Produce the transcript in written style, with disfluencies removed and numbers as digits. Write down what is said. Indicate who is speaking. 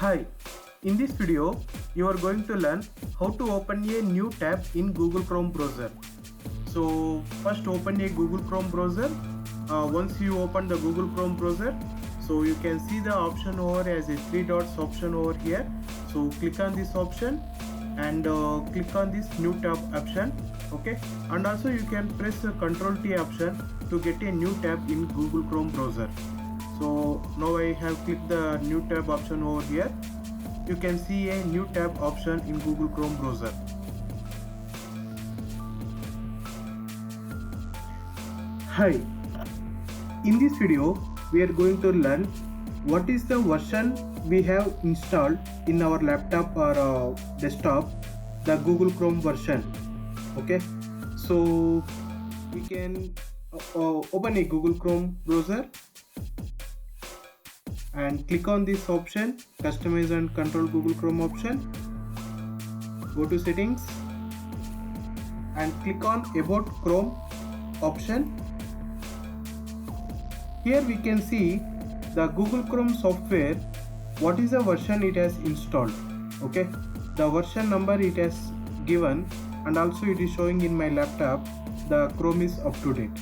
Speaker 1: Hi, in this video you are going to learn how to open a new tab in Google Chrome browser. So first open a Google Chrome browser. Once you open the Google Chrome browser, so you can see the option over as a three dots option over here. So click on this option and click on this new tab option. Okay, and also you can press the Ctrl T option to get a new tab in Google Chrome browser. So now I have clicked the new tab option over here. You can see a new tab option in Google Chrome browser. Hi, in this video we are going to learn what is the version we have installed in our laptop or desktop, the Google Chrome version. Okay, so we can open a Google Chrome browser and click on this option, customize and control Google Chrome option. Go to settings and click on about Chrome option. Here we can see the Google Chrome software, what is the version it has installed. Okay, the version number it has given, and also it is showing in my laptop the Chrome is up to date.